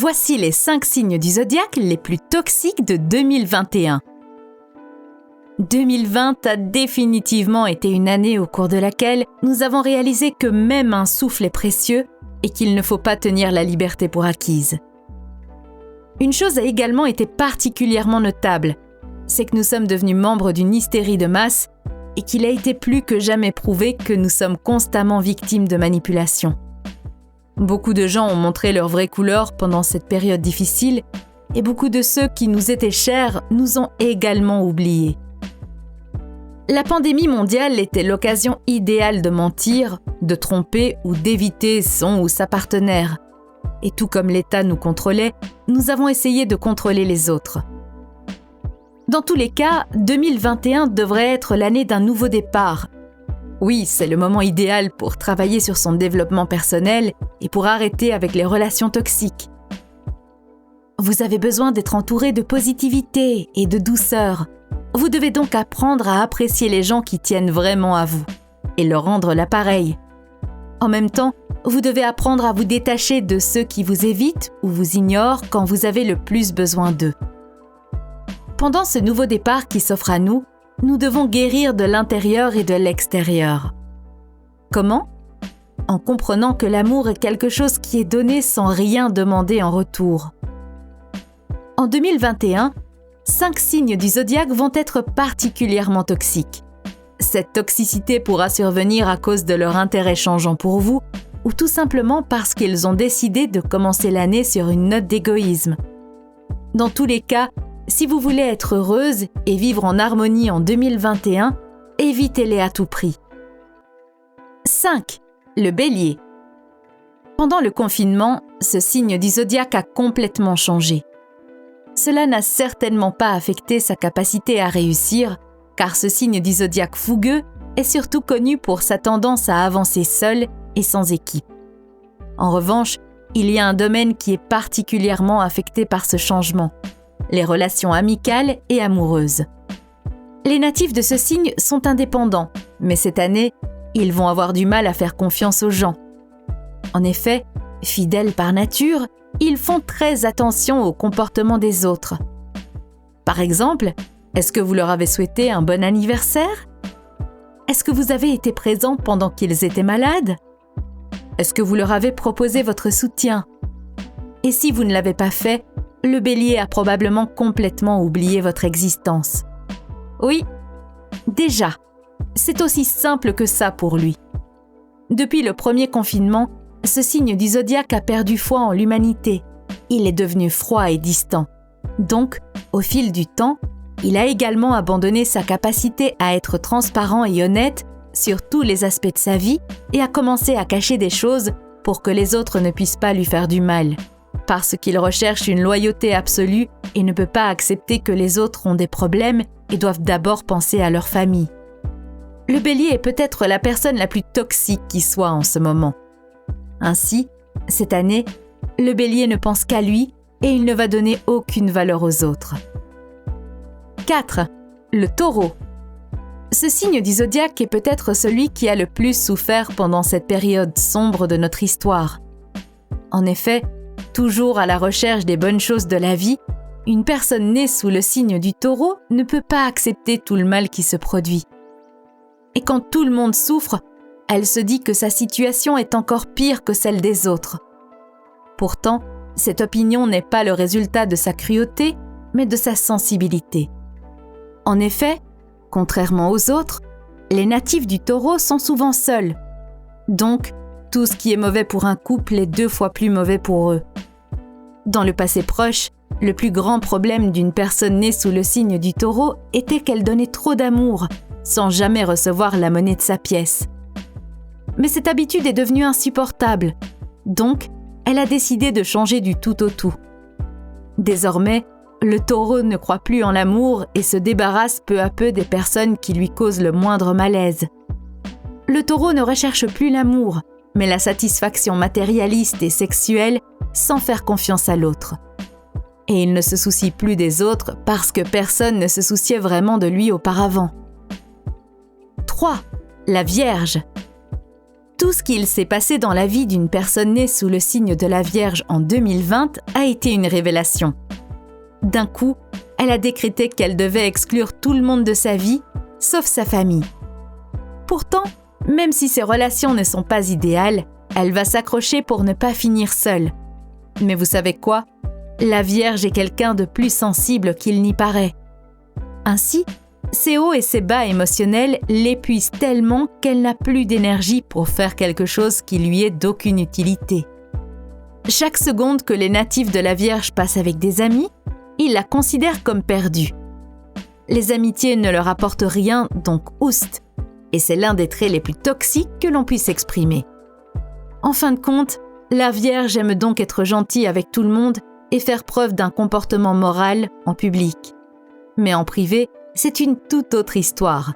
Voici les 5 signes du zodiaque les plus toxiques de 2021. 2020 a définitivement été une année au cours de laquelle nous avons réalisé que même un souffle est précieux et qu'il ne faut pas tenir la liberté pour acquise. Une chose a également été particulièrement notable, c'est que nous sommes devenus membres d'une hystérie de masse et qu'il a été plus que jamais prouvé que nous sommes constamment victimes de manipulation. Beaucoup de gens ont montré leur vraie couleur pendant cette période difficile et beaucoup de ceux qui nous étaient chers nous ont également oubliés. La pandémie mondiale était l'occasion idéale de mentir, de tromper ou d'éviter son ou sa partenaire. Et tout comme l'État nous contrôlait, nous avons essayé de contrôler les autres. Dans tous les cas, 2021 devrait être l'année d'un nouveau départ. Oui, c'est le moment idéal pour travailler sur son développement personnel et pour arrêter avec les relations toxiques. Vous avez besoin d'être entouré de positivité et de douceur. Vous devez donc apprendre à apprécier les gens qui tiennent vraiment à vous et leur rendre l'appareil. En même temps, vous devez apprendre à vous détacher de ceux qui vous évitent ou vous ignorent quand vous avez le plus besoin d'eux. Pendant ce nouveau départ qui s'offre à nous, nous devons guérir de l'intérieur et de l'extérieur. Comment ? En comprenant que l'amour est quelque chose qui est donné sans rien demander en retour. En 2021, 5 signes du zodiaque vont être particulièrement toxiques. Cette toxicité pourra survenir à cause de leur intérêt changeant pour vous ou tout simplement parce qu'ils ont décidé de commencer l'année sur une note d'égoïsme. Dans tous les cas, si vous voulez être heureuse et vivre en harmonie en 2021, évitez-les à tout prix. 5. Le Bélier. Pendant le confinement, ce signe du zodiaque a complètement changé. Cela n'a certainement pas affecté sa capacité à réussir, car ce signe du zodiaque fougueux est surtout connu pour sa tendance à avancer seul et sans équipe. En revanche, il y a un domaine qui est particulièrement affecté par ce changement, les relations amicales et amoureuses. Les natifs de ce signe sont indépendants, mais cette année, ils vont avoir du mal à faire confiance aux gens. En effet, fidèles par nature, ils font très attention au comportement des autres. Par exemple, est-ce que vous leur avez souhaité un bon anniversaire ? Est-ce que vous avez été présent pendant qu'ils étaient malades ? Est-ce que vous leur avez proposé votre soutien ? Et si vous ne l'avez pas fait, le Bélier a probablement complètement oublié votre existence. Oui, déjà, c'est aussi simple que ça pour lui. Depuis le premier confinement, ce signe du zodiaque a perdu foi en l'humanité. Il est devenu froid et distant. Donc, au fil du temps, il a également abandonné sa capacité à être transparent et honnête sur tous les aspects de sa vie et a commencé à cacher des choses pour que les autres ne puissent pas lui faire du mal. Parce qu'il recherche une loyauté absolue et ne peut pas accepter que les autres ont des problèmes et doivent d'abord penser à leur famille. Le Bélier est peut-être la personne la plus toxique qui soit en ce moment. Ainsi, cette année, le Bélier ne pense qu'à lui et il ne va donner aucune valeur aux autres. 4. Le Taureau. Ce signe du zodiaque est peut-être celui qui a le plus souffert pendant cette période sombre de notre histoire. En effet, toujours à la recherche des bonnes choses de la vie, une personne née sous le signe du Taureau ne peut pas accepter tout le mal qui se produit. Et quand tout le monde souffre, elle se dit que sa situation est encore pire que celle des autres. Pourtant, cette opinion n'est pas le résultat de sa cruauté, mais de sa sensibilité. En effet, contrairement aux autres, les natifs du Taureau sont souvent seuls. Donc, tout ce qui est mauvais pour un couple est 2 fois plus mauvais pour eux. Dans le passé proche, le plus grand problème d'une personne née sous le signe du Taureau était qu'elle donnait trop d'amour, sans jamais recevoir la monnaie de sa pièce. Mais cette habitude est devenue insupportable, donc elle a décidé de changer du tout au tout. Désormais, le Taureau ne croit plus en l'amour et se débarrasse peu à peu des personnes qui lui causent le moindre malaise. Le Taureau ne recherche plus l'amour, mais la satisfaction matérialiste et sexuelle sans faire confiance à l'autre. Et il ne se soucie plus des autres parce que personne ne se souciait vraiment de lui auparavant. 3. La Vierge. Tout ce qu'il s'est passé dans la vie d'une personne née sous le signe de la Vierge en 2020 a été une révélation. D'un coup, elle a décrété qu'elle devait exclure tout le monde de sa vie, sauf sa famille. Pourtant, même si ses relations ne sont pas idéales, elle va s'accrocher pour ne pas finir seule. Mais vous savez quoi? La Vierge est quelqu'un de plus sensible qu'il n'y paraît. Ainsi, ses hauts et ses bas émotionnels l'épuisent tellement qu'elle n'a plus d'énergie pour faire quelque chose qui lui est d'aucune utilité. Chaque seconde que les natifs de la Vierge passent avec des amis, ils la considèrent comme perdue. Les amitiés ne leur apportent rien, donc oust, et c'est l'un des traits les plus toxiques que l'on puisse exprimer. En fin de compte, la Vierge aime donc être gentille avec tout le monde et faire preuve d'un comportement moral en public. Mais en privé, c'est une toute autre histoire.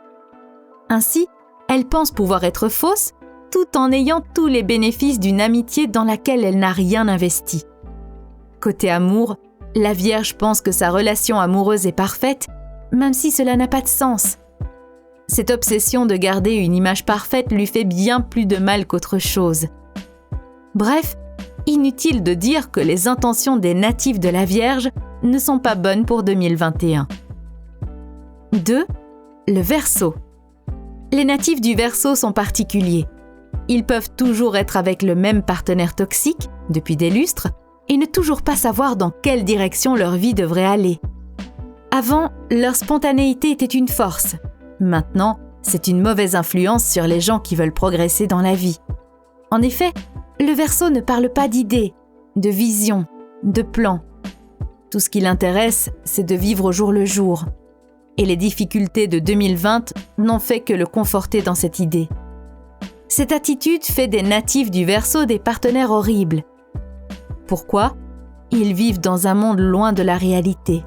Ainsi, elle pense pouvoir être fausse tout en ayant tous les bénéfices d'une amitié dans laquelle elle n'a rien investi. Côté amour, la Vierge pense que sa relation amoureuse est parfaite, même si cela n'a pas de sens. Cette obsession de garder une image parfaite lui fait bien plus de mal qu'autre chose. Bref, inutile de dire que les intentions des natifs de la Vierge ne sont pas bonnes pour 2021. 2. Le Verseau. Les natifs du Verseau sont particuliers. Ils peuvent toujours être avec le même partenaire toxique, depuis des lustres, et ne toujours pas savoir dans quelle direction leur vie devrait aller. Avant, leur spontanéité était une force. Maintenant, c'est une mauvaise influence sur les gens qui veulent progresser dans la vie. En effet, le Verseau ne parle pas d'idées, de visions, de plans. Tout ce qui l'intéresse, c'est de vivre au jour le jour. Et les difficultés de 2020 n'ont fait que le conforter dans cette idée. Cette attitude fait des natifs du Verseau des partenaires horribles. Pourquoi? Ils vivent dans un monde loin de la réalité.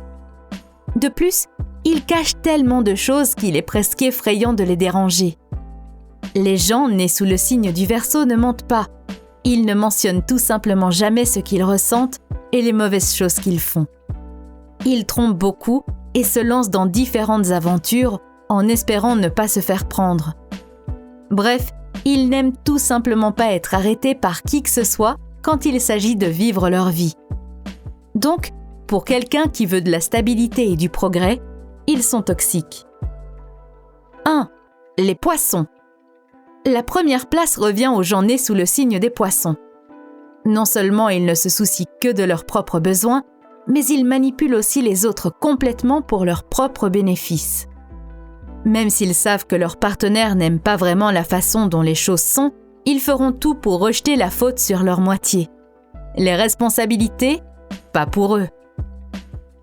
De plus, ils cachent tellement de choses qu'il est presque effrayant de les déranger. Les gens nés sous le signe du Verseau ne mentent pas. Ils ne mentionnent tout simplement jamais ce qu'ils ressentent et les mauvaises choses qu'ils font. Ils trompent beaucoup et se lancent dans différentes aventures en espérant ne pas se faire prendre. Bref, ils n'aiment tout simplement pas être arrêtés par qui que ce soit quand il s'agit de vivre leur vie. Donc, pour quelqu'un qui veut de la stabilité et du progrès, ils sont toxiques. 1. Les poissons. La première place revient aux gens nés sous le signe des poissons. Non seulement ils ne se soucient que de leurs propres besoins, mais ils manipulent aussi les autres complètement pour leurs propres bénéfices. Même s'ils savent que leur partenaire n'aime pas vraiment la façon dont les choses sont, ils feront tout pour rejeter la faute sur leur moitié. Les responsabilités, pas pour eux.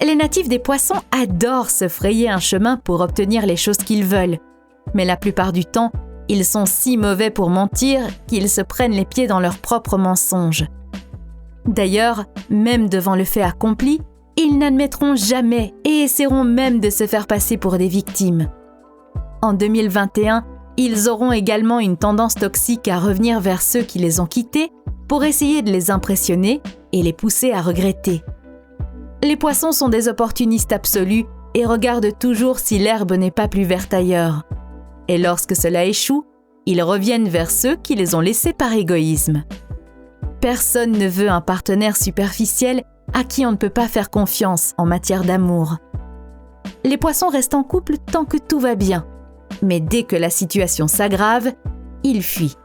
Les natifs des poissons adorent se frayer un chemin pour obtenir les choses qu'ils veulent. Mais la plupart du temps, ils sont si mauvais pour mentir qu'ils se prennent les pieds dans leurs propres mensonges. D'ailleurs, même devant le fait accompli, ils n'admettront jamais et essaieront même de se faire passer pour des victimes. En 2021, ils auront également une tendance toxique à revenir vers ceux qui les ont quittés pour essayer de les impressionner et les pousser à regretter. Les poissons sont des opportunistes absolus et regardent toujours si l'herbe n'est pas plus verte ailleurs. Et lorsque cela échoue, ils reviennent vers ceux qui les ont laissés par égoïsme. Personne ne veut un partenaire superficiel à qui on ne peut pas faire confiance en matière d'amour. Les poissons restent en couple tant que tout va bien, mais dès que la situation s'aggrave, ils fuient.